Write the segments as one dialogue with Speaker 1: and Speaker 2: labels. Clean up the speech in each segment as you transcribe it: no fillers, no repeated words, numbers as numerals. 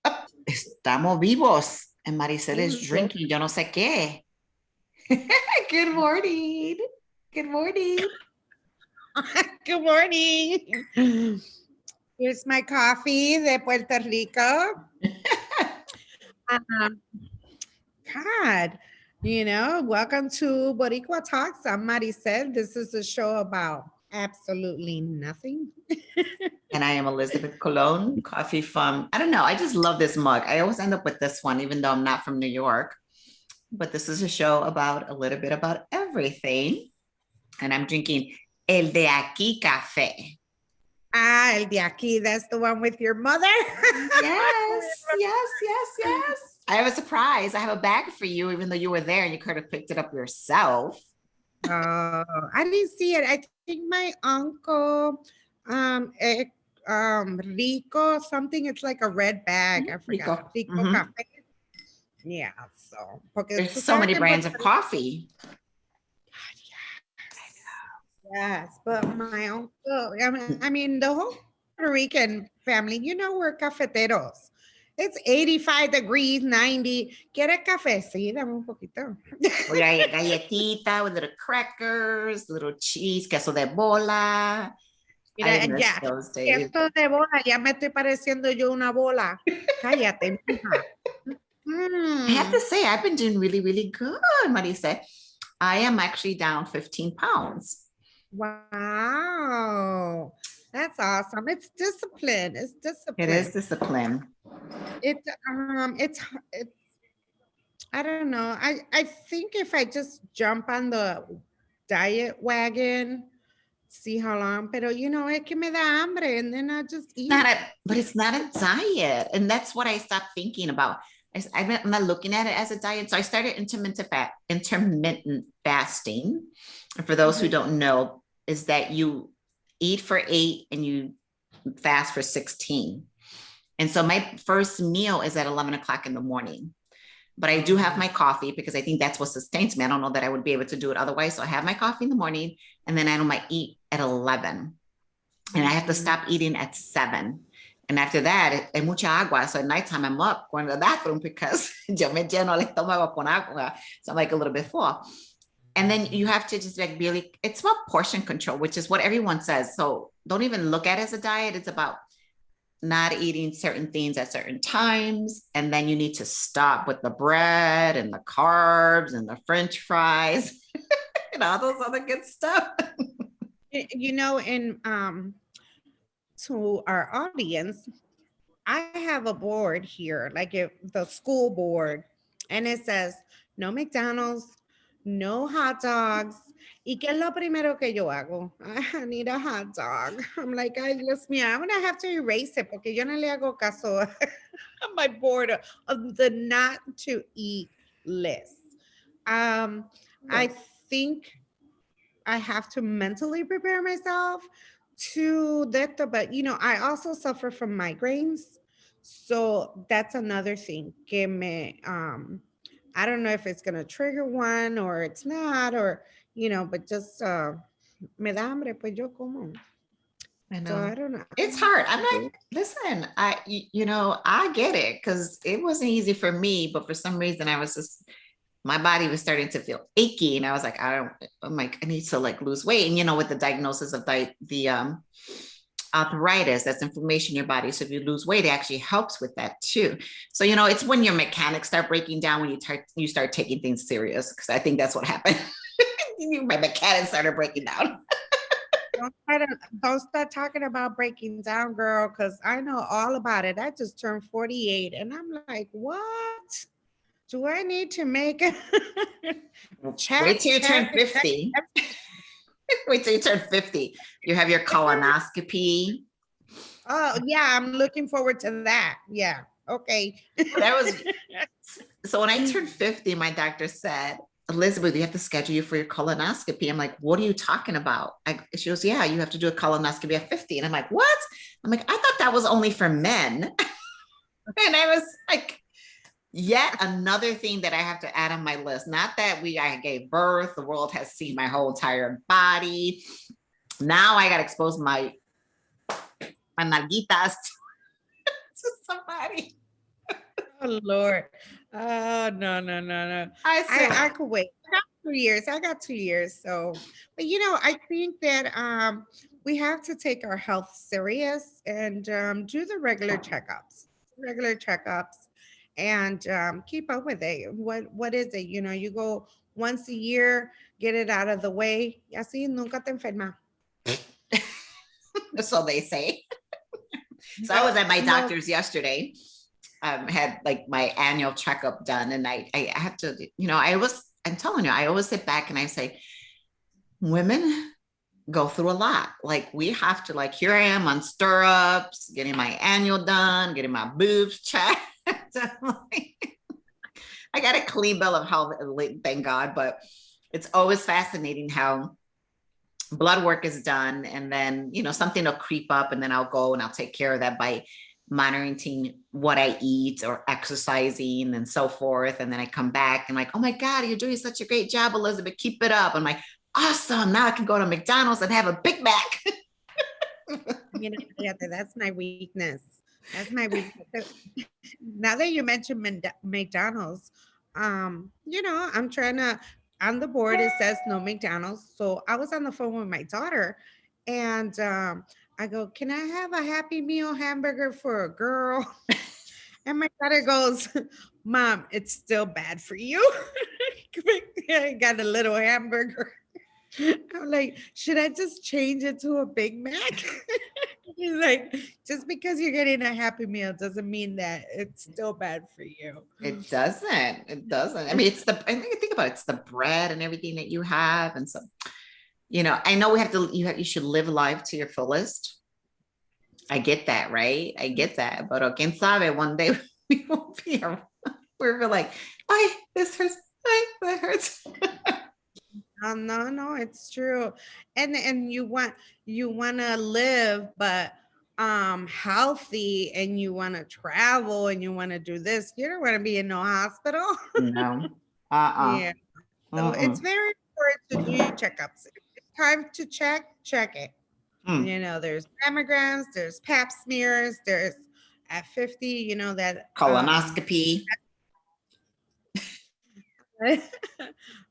Speaker 1: Oh, estamos vivos. And Maricel is drinking, yo no sé qué. Good morning. Good morning.
Speaker 2: Good morning. Here's my coffee de Puerto Rico. Um, God, welcome to BoricuaTalks. I'm Maricel. This is a show about absolutely nothing.
Speaker 1: And I am Elizabeth Colon, coffee from, I don't know, I just love this mug. I always end up with this one, even though I'm not from New York. But this is a show about a little bit about everything. And I'm drinking El de Aquí Café.
Speaker 2: Ah, el de aquí, that's the one with your mother?
Speaker 1: Yes, yes, yes, yes. I have a surprise. I have a bag for you, even though you were there and you could have picked it up yourself.
Speaker 2: Oh, I didn't see it. I think my uncle, Rico, something, it's like a red bag. I
Speaker 1: Rico.
Speaker 2: forgot. Rico
Speaker 1: Mm-hmm.
Speaker 2: Cafe. Yeah, so, porque
Speaker 1: There's
Speaker 2: tú
Speaker 1: so
Speaker 2: sabes
Speaker 1: many
Speaker 2: que en
Speaker 1: brands
Speaker 2: Puerto
Speaker 1: of
Speaker 2: Rico,
Speaker 1: coffee.
Speaker 2: yes, but my uncle, I mean, the whole Puerto Rican family, we're cafeteros. It's 85 degrees, 90. ¿Quieres café? Sí, dame un poquito.
Speaker 1: We got galletita with little crackers, little cheese, queso de bola.
Speaker 2: Mira,
Speaker 1: I miss
Speaker 2: ya,
Speaker 1: those days.
Speaker 2: esto de bola, ya me estoy pareciendo yo una bola. Cállate, mija.
Speaker 1: I have to
Speaker 2: Mm.
Speaker 1: say, I've been doing really, really good, Marisa. I am actually down 15 pounds.
Speaker 2: Wow, that's awesome. It's discipline. It's
Speaker 1: It is
Speaker 2: discipline.
Speaker 1: discipline.
Speaker 2: It's I don't know. I think if I just jump on the diet wagon, see how long, pero es que me da hambre and then I just eat.
Speaker 1: But it's not a diet. And that's what I stopped thinking about. I'm not looking at it as a diet. So I started intermittent fasting. And for those who don't know, is that you eat for 8 and you fast for 16. And so my first meal is at 11 o'clock in the morning. But I do have my coffee because I think that's what sustains me. I don't know that I would be able to do it otherwise. So I have my coffee in the morning and then I might eat at 11. And I have to stop eating at 7. And after that, hay mucha agua. So at nighttime, I'm up going to the bathroom because yo me lleno el estómago con agua. So I'm like a little bit full. And then you have to just like really, it's about portion control, which is what everyone says. So don't even look at it as a diet. It's about not eating certain things at certain times. And then you need to stop with the bread and the carbs and the French fries and all those other good stuff.
Speaker 2: And to our audience, I have a board here, like the school board, and it says no McDonald's, no hot dogs. ¿Y qué es lo primero que yo hago? I need a hot dog. I'm like, I'm gonna have to erase it porque yo no le hago caso on my board of the not to eat list. I think I have to mentally prepare myself to that, but I also suffer from migraines. So that's another thing. Que me, I don't know if it's gonna trigger one or it's not, or but just me da hambre, pues yo como.
Speaker 1: I know.
Speaker 2: So I don't know.
Speaker 1: It's hard. I'm not, listen, I get it because it wasn't easy for me, but for some reason I was just, my body was starting to feel achy. And I was like, I'm like, I need to like lose weight. And with the diagnosis of the arthritis, that's inflammation in your body. So if you lose weight, it actually helps with that too. So, it's when your mechanics start breaking down, when you start taking things serious. Cause I think that's what happened. My mechanics started breaking down.
Speaker 2: Don't start talking about breaking down, girl, because I know all about it. I just turned 48 and I'm like, what? Do I need to make it?
Speaker 1: Wait till you turn 50. Wait till you turn 50. You have your colonoscopy.
Speaker 2: Oh, yeah, I'm looking forward to that. Yeah. Okay.
Speaker 1: So when I turned 50, my doctor said, Elizabeth, we have to schedule you for your colonoscopy. I'm like, what are you talking about? She goes, yeah, you have to do a colonoscopy at 50. And I'm like, what? I'm like, I thought that was only for men. And I was like, yet another thing that I have to add on my list. Not that I gave birth, the world has seen my whole entire body. Now I got to expose my nalguitas to somebody.
Speaker 2: Oh Lord. Oh no, no, no, no.
Speaker 1: I
Speaker 2: I
Speaker 1: said,
Speaker 2: could wait. I got 2 years. I got 2 years. So, but I think that we have to take our health serious and do the regular checkups, and keep up with it. What is it? You go once a year, get it out of the way. Y así nunca te enfermas.
Speaker 1: so they say. So I
Speaker 2: No,
Speaker 1: was at my
Speaker 2: no.
Speaker 1: doctor's yesterday. Had like my annual checkup done, and I have to, I'm telling you, I always sit back and I say, women go through a lot. Like we have to, like, here I am on stirrups, getting my annual done, getting my boobs checked. I got a clean bill of health, thank God, but it's always fascinating how blood work is done, and then something will creep up, and then I'll go and I'll take care of that by monitoring what I eat or exercising and so forth. And then I come back and like, oh my God, you're doing such a great job, Elizabeth, keep it up. I'm like, awesome, now I can go to McDonald's and have a Big Mac.
Speaker 2: That's my weakness. That's my weakness. So, now that you mentioned McDonald's, I'm trying to, on the board, it says no McDonald's. So I was on the phone with my daughter, and I go, can I have a Happy Meal hamburger for a girl? And my daughter goes, Mom, it's still bad for you. I got a little hamburger. I'm like, should I just change it to a Big Mac? He's like, just because you're getting a Happy Meal doesn't mean that it's still bad for you.
Speaker 1: It doesn't. It doesn't. I mean, I think about it, it's the bread and everything that you have. And so, I know we have to, you should live life to your fullest. I get that, right? I get that. But quién sabe, one day we won't be around. We're like, I this hurts, I that hurts.
Speaker 2: No, no, it's true. And you want to live, but healthy, and you want to travel, and you want to do this. You don't want to be in no hospital.
Speaker 1: No. Uh-uh.
Speaker 2: Yeah. So
Speaker 1: Uh-uh.
Speaker 2: it's very important to do your checkups. If it's time to check it.
Speaker 1: Hmm.
Speaker 2: There's mammograms, there's pap smears, there's at 50, that
Speaker 1: Colonoscopy.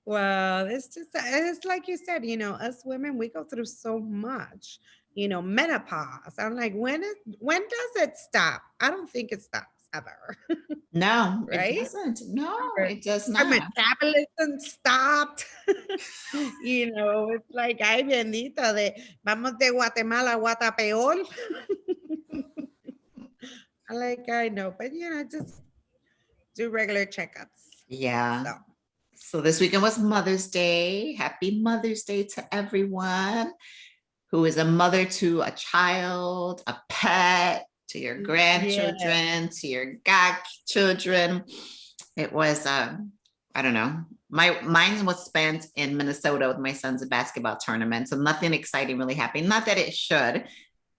Speaker 2: well, it's like you said, us women, we go through so much, menopause. I'm like, when does it stop? I don't think it stops ever,
Speaker 1: No, it
Speaker 2: right?
Speaker 1: doesn't. No,
Speaker 2: Our
Speaker 1: it does
Speaker 2: our
Speaker 1: not.
Speaker 2: metabolism stopped. It's like, ay, bendito, vamos de Guatemala a Guatapeor. I know, but just do regular checkups.
Speaker 1: Yeah.
Speaker 2: So,
Speaker 1: So this weekend was Mother's Day. Happy Mother's Day to everyone who is a mother to a child, a pet, to your
Speaker 2: yeah.
Speaker 1: grandchildren, to your godchildren. It was, I don't know. Mine was spent in Minnesota with my son's basketball tournament. So nothing exciting really happened. Not that it should,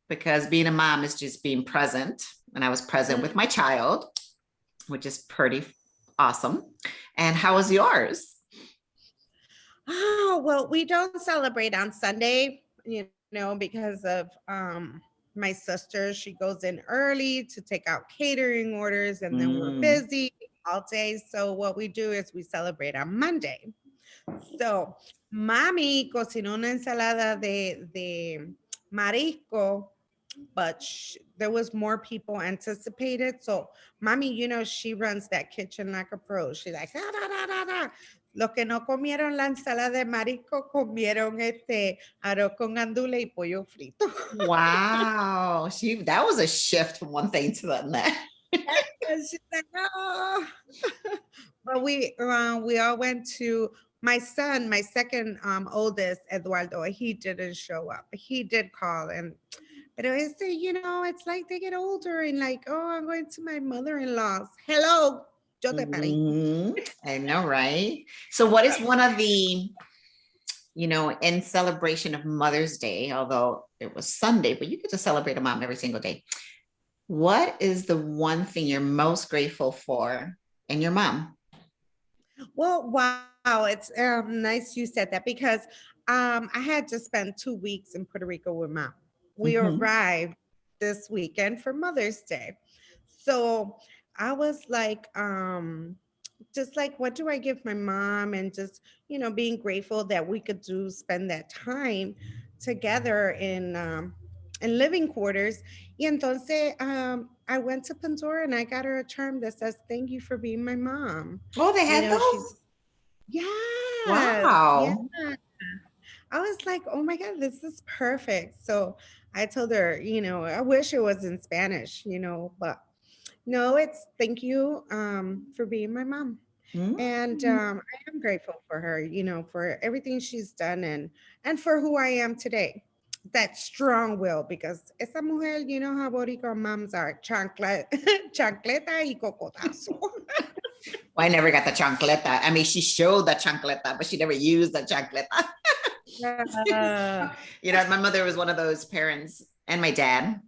Speaker 1: because being a mom is just being present. And I was present with my child, which is pretty awesome. And how was yours?
Speaker 2: Oh, well, we don't celebrate on Sunday, because of my sister. She goes in early to take out catering orders, and then we're
Speaker 1: Mm,
Speaker 2: busy all day. So what we do is we celebrate on Monday. So Mami cocinó una ensalada de marisco, but there was more people anticipated. So Mami, she runs that kitchen like a pro. She's like, "Ah, da, da, da, da." Los que no comieron la ensalada de marisco comieron arroz con andula y pollo frito.
Speaker 1: wow. That was a shift from one thing to the next.
Speaker 2: And she's like, oh. But we all went to my son, my second oldest, Eduardo. He didn't show up. He did call, but I say, it's like they get older and like, oh, I'm going to my mother-in-law's. Hello, yo te paré.
Speaker 1: I know, right? So what is one of the, in celebration of Mother's Day, although it was Sunday, but you get to celebrate a mom every single day. What is the one thing you're most grateful for in your mom?
Speaker 2: Well, wow, it's nice you said that, because I had to spend 2 weeks in Puerto Rico with mom. We
Speaker 1: Mhm.
Speaker 2: arrived this weekend for Mother's Day. So I was like, just like, what do I give my mom? And just, being grateful that we could spend that time together in living quarters. Y entonces, I went to Pandora and I got her a charm that says, thank you for being my mom.
Speaker 1: Oh, they had
Speaker 2: She's,
Speaker 1: those?
Speaker 2: yes, yeah.
Speaker 1: Wow.
Speaker 2: I was like, oh my God, this is perfect. So I told her, I wish it was in Spanish, but no, it's thank you for being my mom. And
Speaker 1: Mm.
Speaker 2: I am grateful for her, for everything she's done and for who I am today. That strong will, because esa mujer, you know how Boricua moms are, chancleta y cocotazo.
Speaker 1: Well, I never got the chancleta. I mean, she showed the chancleta, but she never used the chancleta.
Speaker 2: Uh,
Speaker 1: My mother was one of those parents, and my dad,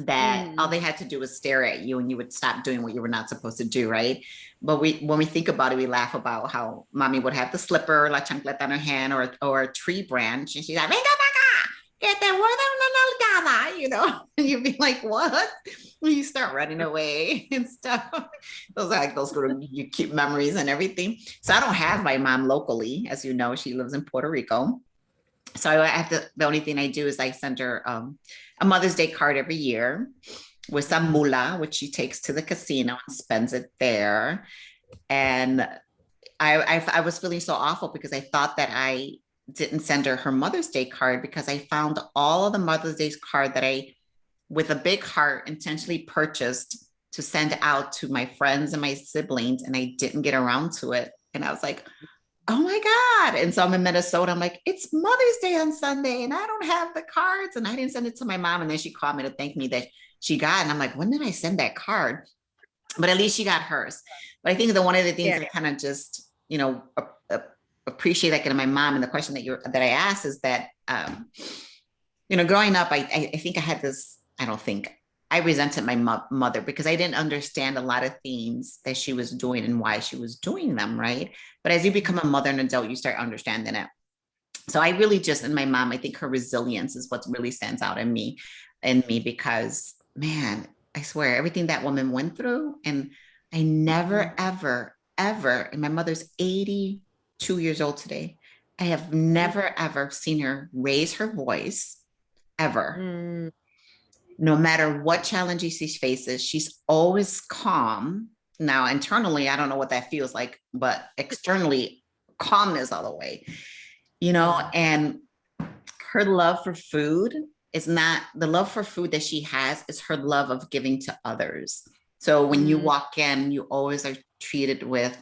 Speaker 1: that all
Speaker 2: mm,
Speaker 1: they had to do was stare at you and you would stop doing what you were not supposed to do, right? But when we think about it, we laugh about how mommy would have the slipper, la chancleta in her hand, or a tree branch, and she's like, venga para que te voy a dar una nalgada, and you'd be like, what? You start running away and stuff. Those are like those little you keep memories and everything. So I don't have my mom locally, as you know, she lives in Puerto Rico. So I have to, the only thing I do is I send her a Mother's Day card every year with some mula, which she takes to the casino and spends it there. And I was feeling so awful because I thought that I didn't send her Mother's Day card, because I found all of the Mother's Day card that I, with a big heart, intentionally purchased to send out to my friends and my siblings, and I didn't get around to it. And I was like, oh my God. And so I'm in Minnesota. I'm like, it's Mother's Day on Sunday and I don't have the cards. And I didn't send it to my mom. And then she called me to thank me that she got it. And I'm like, when did I send that card? But at least she got hers. But I think that one of the things
Speaker 2: yeah.
Speaker 1: that kind of just, appreciate like in my mom, and the question that I asked is that, growing up, I think I had this, I don't think, I resented my mother because I didn't understand a lot of things that she was doing and why she was doing them, right? But as you become a mother and adult, you start understanding it. So I really just, and my mom, I think her resilience is what really stands out in me, because man, I swear everything that woman went through, and I never, ever, ever, and my mother's 82 years old today. I have never, ever seen her raise her voice ever.
Speaker 2: Mm,
Speaker 1: No matter what challenges she faces, she's always calm. Now, internally, I don't know what that feels like, but externally, calmness all the way,
Speaker 2: mm,
Speaker 1: and her love for food is not the love for food that she has, is her love of giving to others. So when you
Speaker 2: mm,
Speaker 1: walk in, you always are treated with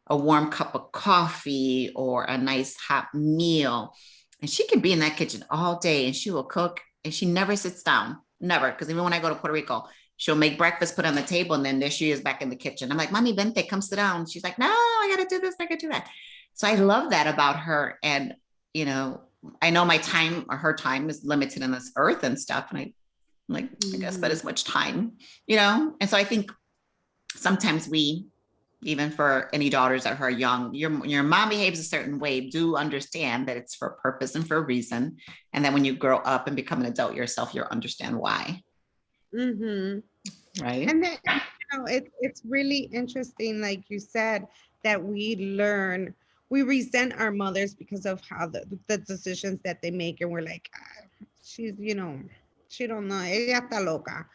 Speaker 1: a warm cup of coffee or a nice hot meal. And she can be in that kitchen all day and she will cook, and she never sits down. Never. Because even when I go to Puerto Rico, she'll make breakfast, put on the table, and then there she is back in the kitchen. I'm like, Mommy, vente, come sit down. She's like, no, I got to do this, I got to do that. So I love that about her. And, you know, I know my time, or her time, is limited on this earth and stuff. And I'm like, I guess that
Speaker 2: mhm.
Speaker 1: is much time, And so I think sometimes we, even for any daughters that are young, your mom behaves a certain way, do understand that it's for a purpose and for a reason. And then when you grow up and become an adult yourself, you'll understand why.
Speaker 2: Mhm.
Speaker 1: Right.
Speaker 2: And then, it's really interesting, like you said, that we resent our mothers because of how the decisions that they make, and we're like, she's, she don't know, ella está loca.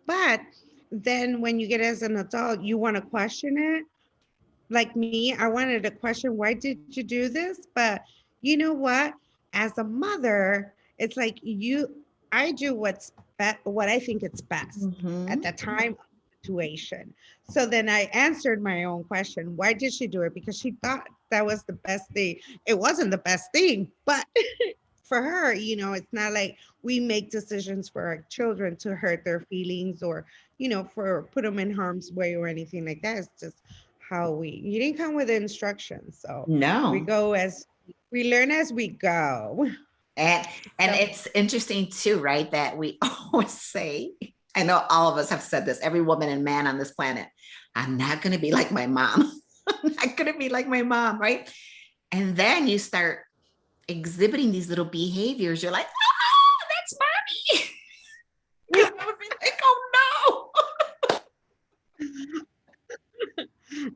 Speaker 2: But then when you get as an adult, you want to question it. Like me, I wanted to question, why did you do this? But you know what? As a mother, it's like I do what I think it's best at
Speaker 1: Mm-hmm.
Speaker 2: the time of the situation. So then I answered my own question. Why did she do it? Because she thought that was the best thing. It wasn't the best thing, but for her, it's not like we make decisions for our children to hurt their feelings, or, for put them in harm's way or anything like that. It's just how you didn't come with instructions. So
Speaker 1: No.
Speaker 2: we learn as we go.
Speaker 1: And
Speaker 2: So
Speaker 1: it's interesting too, right? That we always say, I know all of us have said this, every woman and man on this planet, I'm not going to be like my mom. I'm not going to be like my mom, right? And then you start exhibiting these little behaviors. You're like, oh, that's mommy. Because I would be like, oh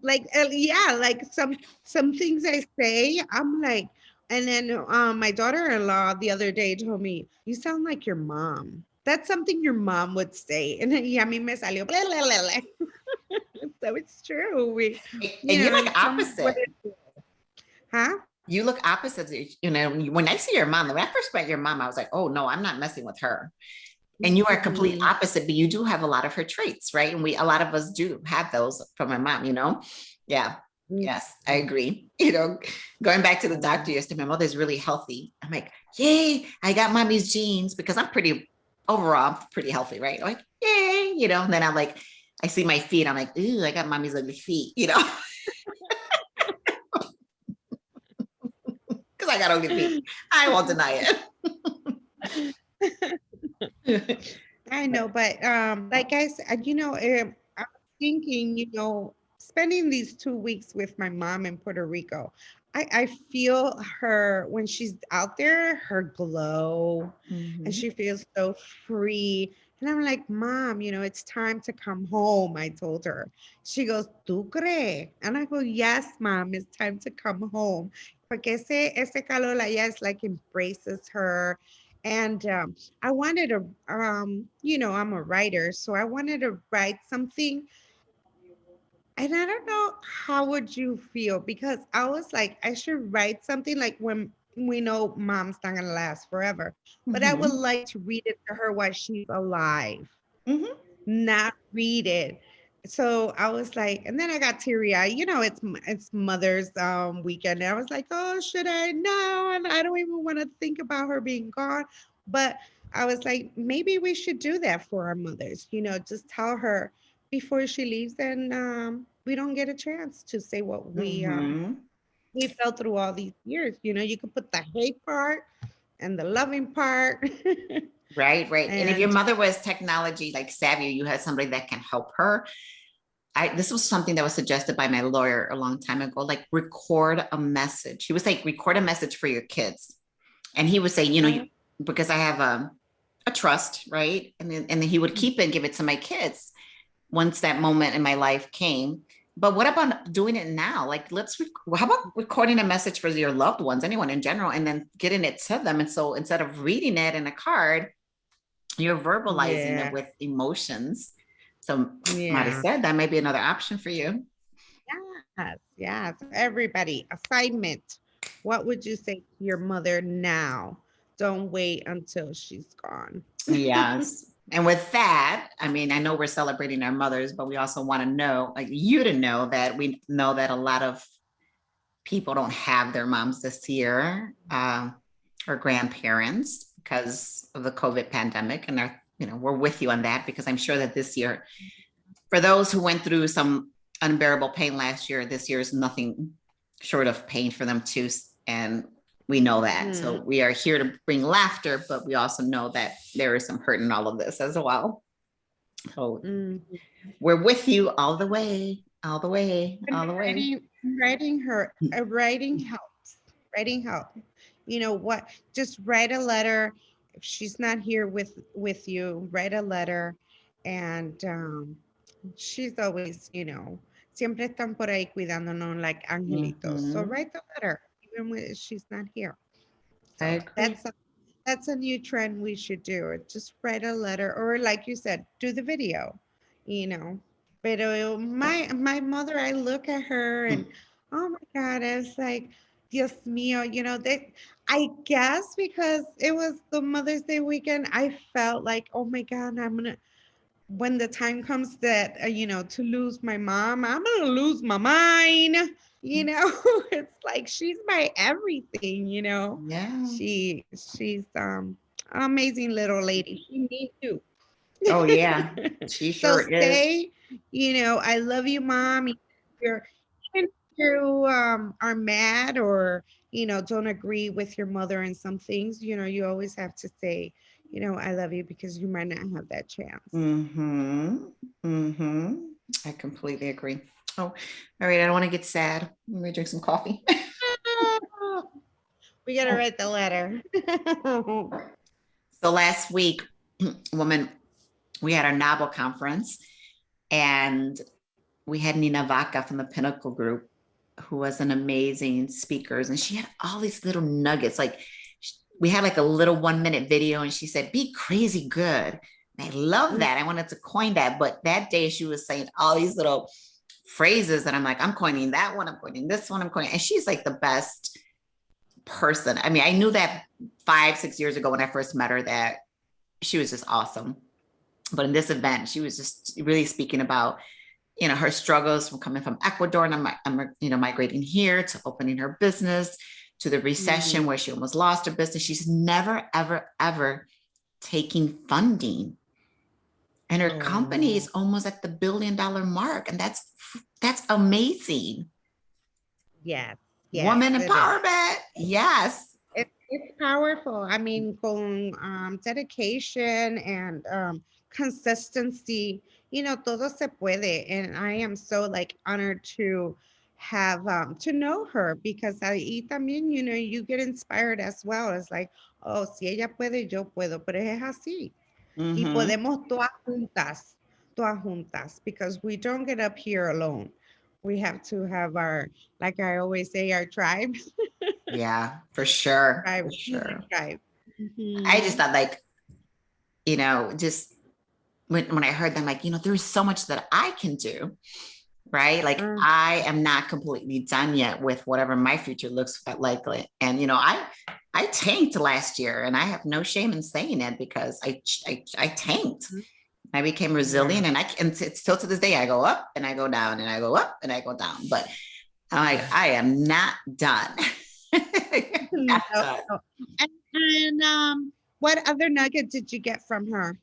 Speaker 2: Like, yeah, like some things I say, I'm like, and then my daughter-in-law the other day told me, "You sound like your mom." That's something your mom would say, and then y a mí me salió, blah, blah, blah, blah. So it's true. We,
Speaker 1: And you
Speaker 2: in
Speaker 1: look
Speaker 2: some way,
Speaker 1: opposite.
Speaker 2: huh?
Speaker 1: You look opposite. You know, when I see your mom, when I first met your mom, I was like, oh no, I'm not messing with her. And you are complete
Speaker 2: Mhm.
Speaker 1: opposite, but you do have a lot of her traits, right? And a lot of us do have those from my mom, you know? Yeah. Yes, I
Speaker 2: Mhm.
Speaker 1: agree. You know, going back to the doctor yesterday, my mother's really healthy. I'm like, yay, I got mommy's genes because I'm pretty overall I'm pretty healthy, right? I'm like, yay, you know, and then I'm like, I see my feet. I'm like, ooh, I got mommy's ugly feet, you know, because I got ugly feet. I won't deny it.
Speaker 2: I know, but like I said, I was thinking, spending these 2 weeks with my mom in Puerto Rico, I feel her when she's out there, her glow, and
Speaker 1: Mhm.
Speaker 2: she feels so free. And I'm like, Mom, it's time to come home. I told her. She goes, ¿Tú crees? And I go, Yes, Mom, it's time to come home. Porque ese calor allá is like embraces her. And I wanted to, I'm a writer, so I wanted to write something. And I don't know how would you feel because I was like, I should write something like when we know mom's not gonna last forever, but I would
Speaker 1: Mhm.
Speaker 2: like to read it to her while she's alive,
Speaker 1: Mhm.
Speaker 2: not read it. So I was like, and then I got teary eyed. It's Mother's weekend. And I was like, oh, should I? No, and I don't even want to think about her being gone. But I was like, maybe we should do that for our mothers. Just tell her before she leaves, and we don't get a chance to say what
Speaker 1: Mhm.
Speaker 2: we felt through all these years. You could put the hate part and the loving part,
Speaker 1: Right, right. And if your
Speaker 2: and
Speaker 1: mother was technology like savvy, you had somebody that can help her. This was something that was suggested by my lawyer a long time ago, like record a message. He was like, record a message for your kids. And he would say, because I have a trust, right? And then he would keep it and give it to my kids once that moment in my life came. But what about doing it now? Like, how about recording a message for your loved ones, anyone in general, and then getting it to them? And so instead of reading it in a card, you're verbalizing it
Speaker 2: yeah,
Speaker 1: with emotions. So might have
Speaker 2: yeah.
Speaker 1: said that may be another option for you.
Speaker 2: Yes, yes. Everybody, assignment. What would you say to your mother now? Don't wait until she's gone.
Speaker 1: Yes. And with that, I mean, I know we're celebrating our mothers, but we also want to know, like you to know that we know that a lot of people don't have their moms this year, or grandparents because of the COVID pandemic. And we're with you on that because I'm sure that this year, for those who went through some unbearable pain last year, this year is nothing short of pain for them too. And we know that.
Speaker 2: Mm,
Speaker 1: So we are here to bring laughter, but we also know that there is some hurt in all of this as well. So
Speaker 2: mm.
Speaker 1: we're with you all the way, all the way,
Speaker 2: And
Speaker 1: all the way.
Speaker 2: writing helps. Writing helps. You know what? Just write a letter. If she's not here with you, write a letter, and she's always, siempre están por ahí cuidándonos like angelitos. So
Speaker 1: Mm-hmm.
Speaker 2: write the letter, even when she's not here.
Speaker 1: I
Speaker 2: So
Speaker 1: agree.
Speaker 2: that's a new trend we should do. Just write a letter, or like you said, do the video, you know. Pero my mother, I look at her and oh my God, it's like, Dios mío, that I guess because it was the Mother's Day weekend, I felt like, oh my God, when the time comes that to lose my mom, I'm gonna lose my mind. It's like she's my everything.
Speaker 1: Yeah.
Speaker 2: She's amazing little lady. She needs you.
Speaker 1: Oh, yeah. She
Speaker 2: So
Speaker 1: sure is.
Speaker 2: say, I love you, mom. Even if you are mad or don't agree with your mother in some things, you always have to say, I love you because you might not have that chance.
Speaker 1: Mm-hmm. Mm-hmm. I completely agree. Oh, all right. I don't want to get sad. Let me drink some coffee.
Speaker 2: We gotta write the letter.
Speaker 1: So last week, woman, we had our novel conference, and we had Nina Vaca from the Pinnacle Group, who was an amazing speaker, and she had all these little nuggets. Like we had like a little 1 minute video, and she said, "Be crazy good." And I love that. I wanted to coin that, but that day she was saying all these little phrases that I'm like, I'm coining that one, I'm coining this one, I'm coining, and she's like the best person. I mean, I knew that 5, 6 years ago when I first met her that she was just awesome. But in this event, she was just really speaking about, her struggles from coming from Ecuador and I'm migrating here to opening her business to the recession where she almost lost her business. She's never, ever, ever taking funding. And her company is almost at the $1 billion mark. And that's amazing.
Speaker 2: Yes.
Speaker 1: Woman empowerment. Yes.
Speaker 2: It's powerful. I mean, con dedication and consistency, todo se puede. And I am so like honored to have to know her because ahí también, you get inspired as well. It's like, oh, si ella puede, yo puedo, pero es así. Y podemos todas juntas, because we don't get up here alone. We have to have our, like I always say, our tribe.
Speaker 1: Yeah, for sure.
Speaker 2: Tribe.
Speaker 1: For sure.
Speaker 2: Tribe.
Speaker 1: I just thought like, just when I heard them, like, there's so much that I can do, right? Like I am not completely done yet with whatever my future looks like. And, I tanked last year and I have no shame in saying it because I tanked. I became resilient and it's still to this day, I go up and I go down and I go up and I go down, but I'm like, I am not done. Not done.
Speaker 2: And what other nugget did you get from her?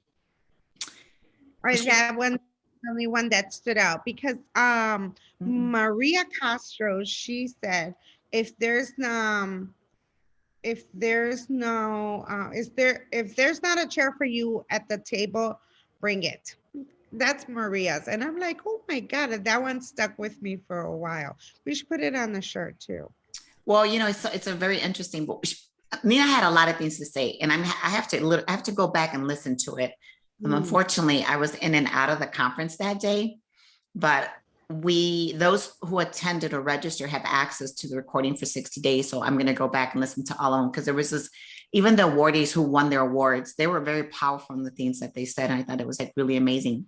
Speaker 2: Or is that one the only one that stood out? Because Maria Castro, she said, if there's no if there's not a chair for you at the table, bring it. That's Maria's. And I'm like, oh my God, that one stuck with me for a while. We should put it on the shirt too.
Speaker 1: Well, it's a very interesting book. Nina had a lot of things to say, and I have to go back and listen to it. Unfortunately, I was in and out of the conference that day, but those who attended or registered have access to the recording for 60 days. So I'm going to go back and listen to all of them because there was even the awardees who won their awards, they were very powerful in the things that they said. And I thought it was like really amazing.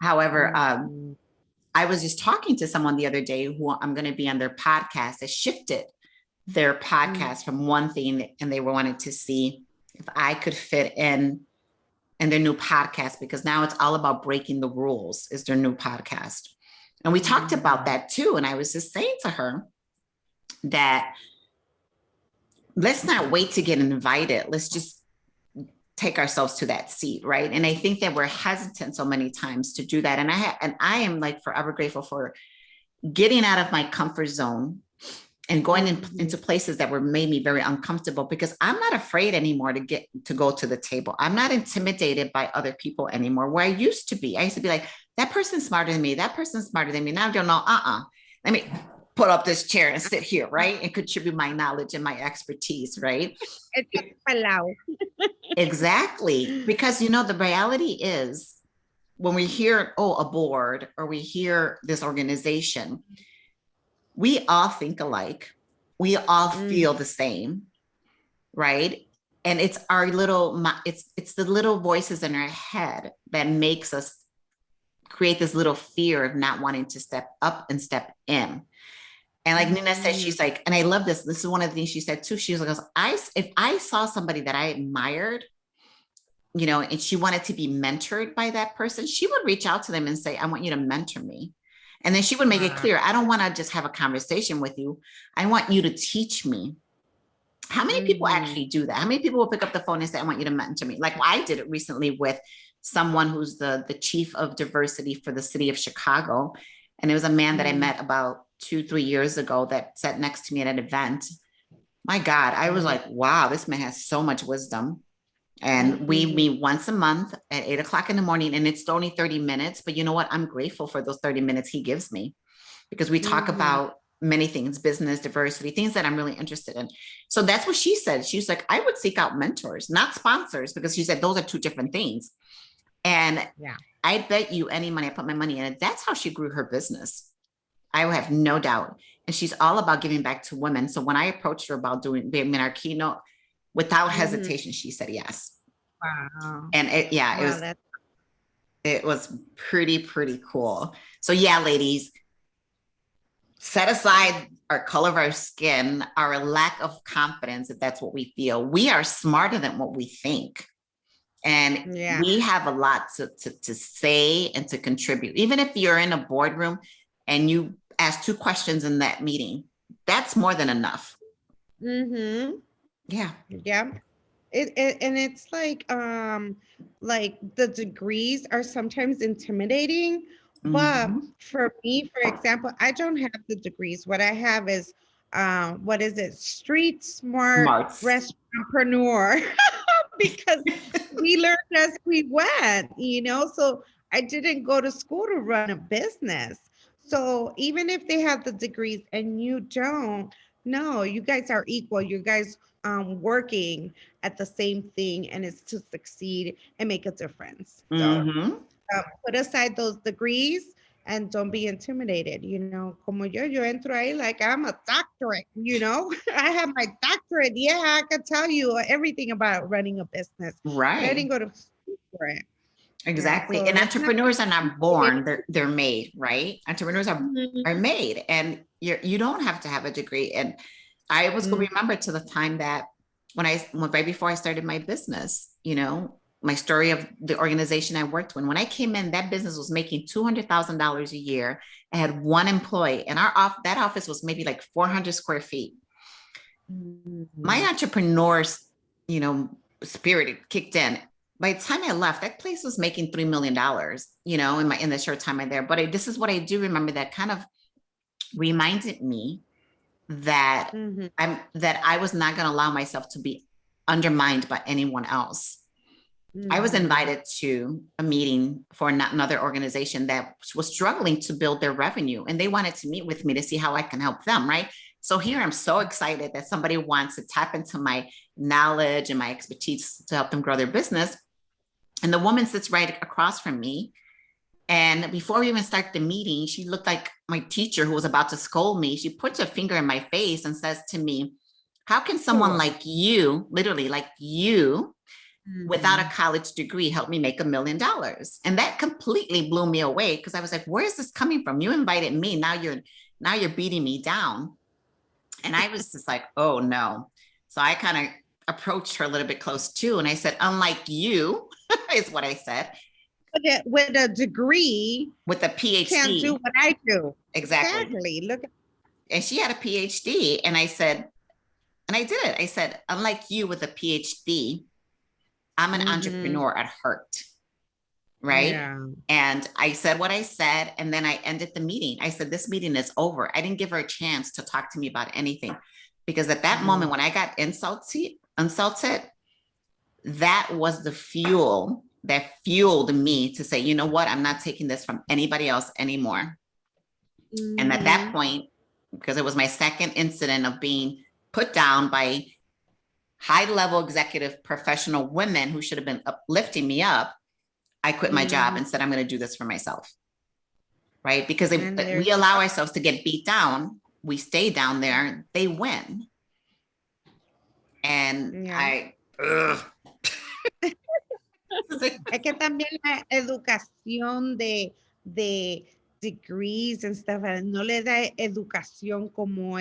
Speaker 1: However, I was just talking to someone the other day who I'm going to be on their podcast that shifted their podcast from one thing, and they wanted to see if I could fit in their new podcast, because now it's all about breaking the rules is their new podcast. And we talked about that too. And I was just saying to her that let's not wait to get invited. Let's just take ourselves to that seat. Right. And I think that we're hesitant so many times to do that. And I am like forever grateful for getting out of my comfort zone and going into places that made me very uncomfortable, because I'm not afraid anymore to go to the table. I'm not intimidated by other people anymore, where I used to be. I used to be like, that person's smarter than me. That person's smarter than me. Now I don't know. Let me put up this chair and sit here, right? And contribute my knowledge and my expertise, right? Exactly. Because, the reality is when we hear, a board, or we hear this organization, we all think alike. We all feel the same, right? And it's it's the little voices in our head that makes us create this little fear of not wanting to step up and step in. And like Nina said, she's like, and I love this. This is one of the things she said too. She was like, if I saw somebody that I admired, and she wanted to be mentored by that person, she would reach out to them and say, I want you to mentor me. And then she would make it clear, I don't want to just have a conversation with you. I want you to teach me. How many people actually do that? How many people will pick up the phone and say, I want you to mentor me? Like, I did it recently with someone who's the chief of diversity for the city of Chicago. And it was a man that I met about 2-3 years ago that sat next to me at an event. My God, I was like, wow, this man has so much wisdom. And we meet once a month at 8:00 in the morning, and it's only 30 minutes. But you know what? I'm grateful for those 30 minutes he gives me, because we talk about many things, business, diversity, things that I'm really interested in. So that's what she said. She's like, I would seek out mentors, not sponsors, because she said those are two different things. And I bet you any money I put my money in it. That's how she grew her business. I have no doubt. And she's all about giving back to women. So when I approached her about being our keynote, without
Speaker 2: Mhm.
Speaker 1: hesitation, she said yes.
Speaker 2: Wow.
Speaker 1: And it
Speaker 2: Wow,
Speaker 1: was,
Speaker 2: that's
Speaker 1: it was pretty cool. So yeah, ladies, set aside our color of our skin, our lack of confidence, if that's what we feel. We are smarter than what we think. And
Speaker 2: yeah.
Speaker 1: we have a lot to say and to contribute. Even if you're in a boardroom and you ask 2 questions in that meeting, that's more than enough.
Speaker 2: Mhm.
Speaker 1: Yeah.
Speaker 2: Yeah. It and it's like the degrees are sometimes intimidating, but
Speaker 1: Mhm.
Speaker 2: for me, for example, I don't have the degrees. What I have is what is it? Street smart
Speaker 1: Smarts.
Speaker 2: restauratpreneur because we learned as we went, you know. So I didn't go to school to run a business. So even if they have the degrees and you don't, no, you guys are equal. You guys working at the same thing, and it's to succeed and make a difference. So
Speaker 1: Mhm.
Speaker 2: put aside those degrees and don't be intimidated. You know, como yo entro ahí like I'm a doctorate, you know, I have my doctorate. Yeah, I can tell you everything about running a business, but I didn't
Speaker 1: Right.
Speaker 2: go to school for it. Yeah,
Speaker 1: Exactly.
Speaker 2: so
Speaker 1: And
Speaker 2: let's not
Speaker 1: entrepreneurs
Speaker 2: be
Speaker 1: are not born, they're made, right? Entrepreneurs are
Speaker 2: Mhm.
Speaker 1: made, and you don't have to have a degree. And I was going
Speaker 2: Mhm.
Speaker 1: to remember to the time that when right before I started my business, my story of the organization I worked when I came in, that business was making $200,000 a year. I had one employee, and that office was maybe like 400 square feet. My
Speaker 2: Mhm.
Speaker 1: entrepreneur's, you know, spirit kicked in. By the time I left, that place was making $3 million, in the short time I'm there. But this is what I do remember that kind of reminded me that
Speaker 2: Mhm.
Speaker 1: I was not going to allow myself to be undermined by anyone else. I was
Speaker 2: Mhm.
Speaker 1: invited to a meeting for another organization that was struggling to build their revenue, and they wanted to meet with me to see how I can help them, right? So here I'm so excited that somebody wants to tap into my knowledge and my expertise to help them grow their business. And the woman sits right across from me. And before we even start the meeting, she looked like my teacher who was about to scold me. She puts her finger in my face and says to me, "How can someone
Speaker 2: Sure.
Speaker 1: like you, literally like you, without a
Speaker 2: Mhm.
Speaker 1: college degree help me make $1 million?" And that completely blew me away because I was like, where is this coming from? You invited me. Now you're beating me down. And I was just like, oh no. So I kind of approached her a little bit close too. And I said, unlike you, is what I said,
Speaker 2: With a degree,
Speaker 1: with a
Speaker 2: can't do
Speaker 1: PhD.
Speaker 2: what I do.
Speaker 1: Exactly.
Speaker 2: Exactly. Look at
Speaker 1: And she had a PhD. And I said, and I did it. I said, unlike you with a PhD, I'm an
Speaker 2: Mhm.
Speaker 1: entrepreneur at heart. Right?
Speaker 2: Yeah.
Speaker 1: And I said what I said, and then I ended the meeting. I said, this meeting is over. I didn't give her a chance to talk to me about anything because at that moment,
Speaker 2: Mhm.
Speaker 1: when I got insulted, that was the fuel that fueled me to say, you know what? I'm not taking this from anybody else anymore. And at that
Speaker 2: Mhm.
Speaker 1: point, because it was my second incident of being put down by high level executive professional women who should have been uplifting me up, I quit my job
Speaker 2: Mhm.
Speaker 1: and said, I'm going to do this for myself. Right? Because
Speaker 2: And there
Speaker 1: we
Speaker 2: you
Speaker 1: allow
Speaker 2: go.
Speaker 1: ourselves to get beat down, we stay down there, they win. And
Speaker 2: Yeah. Es que también la educación de degrees and stuff, no le da educación como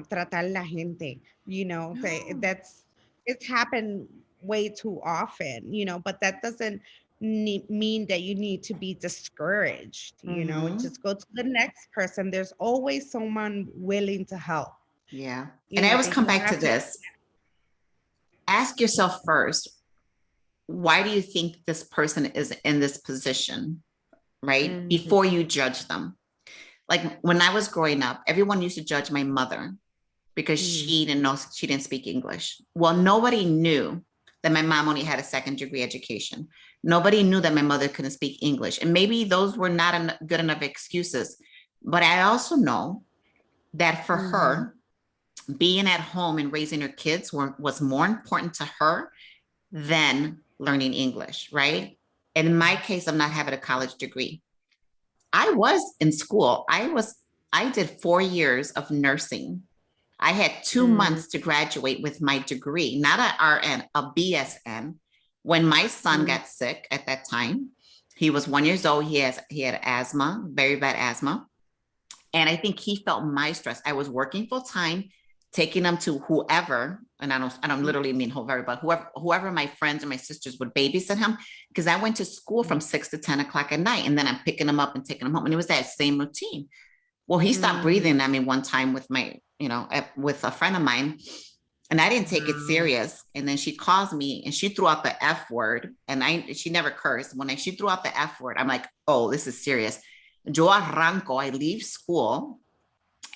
Speaker 2: tratar la gente, you know,
Speaker 1: No.
Speaker 2: that's it's happened way too often, you know, but that doesn't mean that you need to be discouraged, you know,
Speaker 1: Mm-hmm.
Speaker 2: just go to the next person. There's always someone willing to help,
Speaker 1: Yeah.
Speaker 2: you
Speaker 1: And I
Speaker 2: know,
Speaker 1: always come
Speaker 2: you
Speaker 1: back to
Speaker 2: have to.
Speaker 1: this. Ask yourself first, why do you think this person is in this position? Right?
Speaker 2: Mhm,
Speaker 1: Before you judge them. Like when I was growing up, everyone used to judge my mother because
Speaker 2: mhm,
Speaker 1: she didn't speak English. Well, nobody knew that my mom only had a second-degree education. Nobody knew that my mother couldn't speak English. And maybe those were not good enough excuses. But I also know that for
Speaker 2: mhm,
Speaker 1: her, being at home and raising her kids was more important to her than learning English, right? And in my case, I'm not having a college degree. I was in school. I did 4 years of nursing. I had 2 months to graduate with my degree, not an RN, a BSN. When my son
Speaker 2: Mm.
Speaker 1: got sick at that time, he was 1 year old. He had asthma, very bad asthma. And I think he felt my stress. I was working full time, taking him to whoever, and I don't literally mean whoever, but whoever my friends and my sisters would babysit him, because I went to school from 6 to 10 o'clock at night, and then I'm picking him up and taking him home, and it was that same routine. Well, he stopped
Speaker 2: Mm.
Speaker 1: breathing at me one time with with a friend of mine, and I didn't take it
Speaker 2: Wow.
Speaker 1: serious. And then she calls me and she threw out the F word, and she never cursed. She threw out the F word, I'm like, oh, this is serious. Yo arranco, I leave school,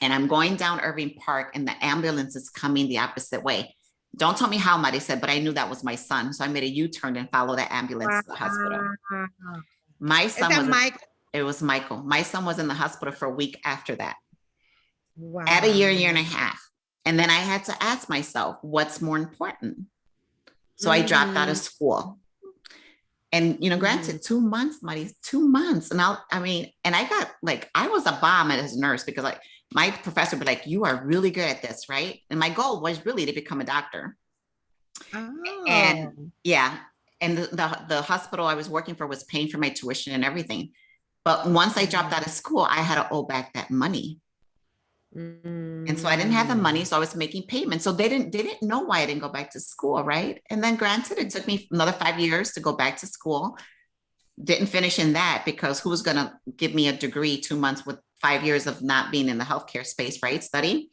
Speaker 1: and I'm going down Irving Park, and the ambulance is coming the opposite way. Don't tell me how, Mari said, but I knew that was my son. So I made a U-turn and followed that ambulance to the hospital.
Speaker 2: Wow.
Speaker 1: My
Speaker 2: Is
Speaker 1: son
Speaker 2: that
Speaker 1: was,
Speaker 2: Mike?
Speaker 1: it was Michael. My son was in the hospital for a week after that, at a year and a
Speaker 2: Wow.
Speaker 1: half. And then I had to ask myself, what's more important? So I dropped out of
Speaker 2: Mm-hmm.
Speaker 1: school. And
Speaker 2: Mm-hmm.
Speaker 1: granted, 2 months, Marty, 2 months. And and I got like, I was a bomb as a nurse, because like my professor would be like, you are really good at this, right? And my goal was really to become a doctor. And
Speaker 2: Oh.
Speaker 1: yeah, and the hospital I was working for was paying for my tuition and everything. But once I dropped
Speaker 2: Mm.
Speaker 1: out of school, I had to owe back that money. And so I didn't have the money,
Speaker 2: Mm.
Speaker 1: so I was making payments. So they didn't know why I didn't go back to school, right? And then granted, it took me another 5 years to go back to school. Didn't finish in that, because who was going to give me a degree 2 months with 5 years of not being in the healthcare space, right? Study.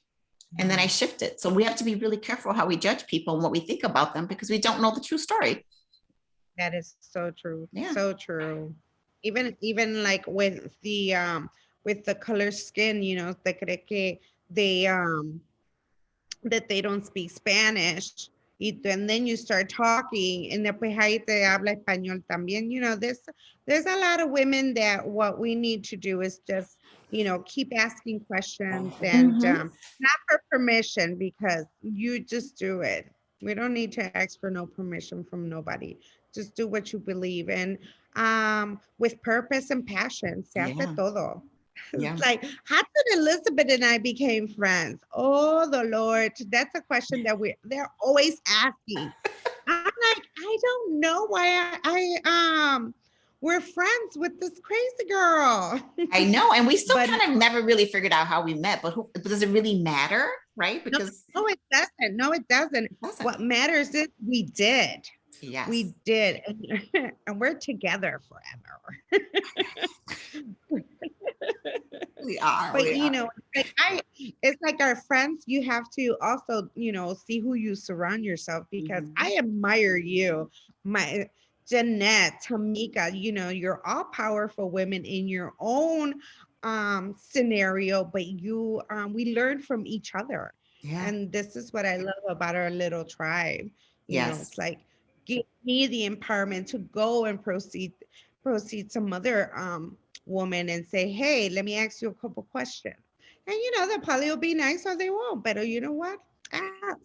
Speaker 1: And then I
Speaker 2: Mm.
Speaker 1: shifted. So we have to be really careful how we judge people and what we think about them, because we don't know the true story.
Speaker 2: That is so true.
Speaker 1: Yeah.
Speaker 2: So true. Even like with the color skin, te cree que they that they don't speak Spanish. And then you start talking, and después ahí te habla español también. There's a lot of women that what we need to do is just, keep asking questions, and
Speaker 1: Mm-hmm.
Speaker 2: not for permission, because you just do it. We don't need to ask for no permission from nobody. Just do what you believe in, with purpose and passion. Se hace
Speaker 1: Yeah.
Speaker 2: todo.
Speaker 1: Yeah.
Speaker 2: It's like, how did Elizabeth and I became friends? Oh, the Lord. That's a question that they're always asking. I'm like, I don't know why we're friends with this crazy girl.
Speaker 1: I know. And we still
Speaker 2: But
Speaker 1: kind of never really figured out how we met, but does it really matter? Right?
Speaker 2: no,
Speaker 1: Because
Speaker 2: no, it doesn't. No, it doesn't.
Speaker 1: it doesn't.
Speaker 2: What matters is we did.
Speaker 1: Yes.
Speaker 2: We did. And we're together forever.
Speaker 1: We are.
Speaker 2: But
Speaker 1: We are.
Speaker 2: it's like our friends, you have to also, see who you surround yourself, because
Speaker 1: Mm-hmm.
Speaker 2: I admire you, my Jeanette, Tamika, you're all powerful women in your own scenario, but we learn from each other.
Speaker 1: Yeah.
Speaker 2: And this is what I love about our little tribe.
Speaker 1: Yes.
Speaker 2: It's like, give me the empowerment to go and proceed some other woman and say, hey, let me ask you a couple questions. And they probably will be nice or they won't. But you know what? Ask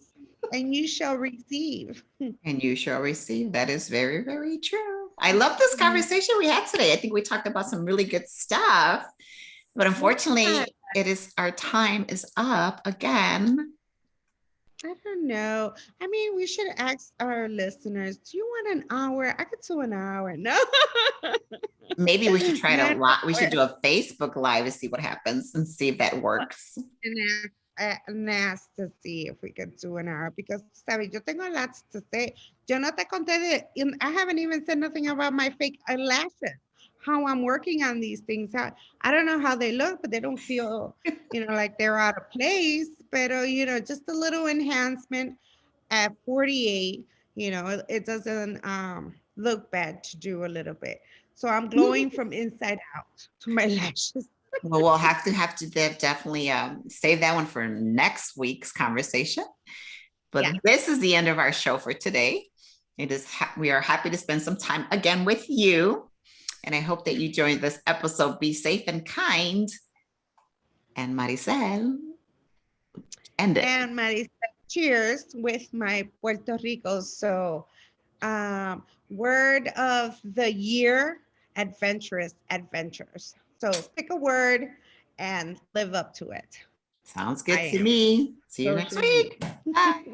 Speaker 2: and you shall receive.
Speaker 1: And you shall receive. That is very, very true. I love this
Speaker 2: Mhm.
Speaker 1: conversation we had today. I think we talked about some really good stuff, but
Speaker 2: Yeah,
Speaker 1: unfortunately, our time is up again.
Speaker 2: I don't know. I mean, we should ask our listeners, do you want an hour? I could do an hour. No.
Speaker 1: Maybe we should try
Speaker 2: No,
Speaker 1: to
Speaker 2: no,
Speaker 1: lot. We should do a Facebook Live to see what happens and see if that works.
Speaker 2: and ask to see if we can do an hour, because sabes, yo tengo lots to say. Yo no te conté I haven't even said nothing about my fake eyelashes. How I'm working on these things. I don't know how they look, but they don't feel, like they're out of place. But just a little enhancement at 48. It doesn't look bad to do a little bit. So I'm glowing from inside out to my lashes.
Speaker 1: Well, we'll have to definitely save that one for next week's conversation. But
Speaker 2: Yeah.
Speaker 1: this is the end of our show for today. We are happy to spend some time again with you, and I hope that you joined this episode. Be safe and kind. And Maricel, end it.
Speaker 2: And Marisa, cheers with my Puerto Rico. So Word of the year, adventurous adventures. So pick a word and live up to it.
Speaker 1: Sounds
Speaker 2: I
Speaker 1: good to
Speaker 2: am.
Speaker 1: me. See you
Speaker 2: So
Speaker 1: next
Speaker 2: should you.
Speaker 1: week. Bye.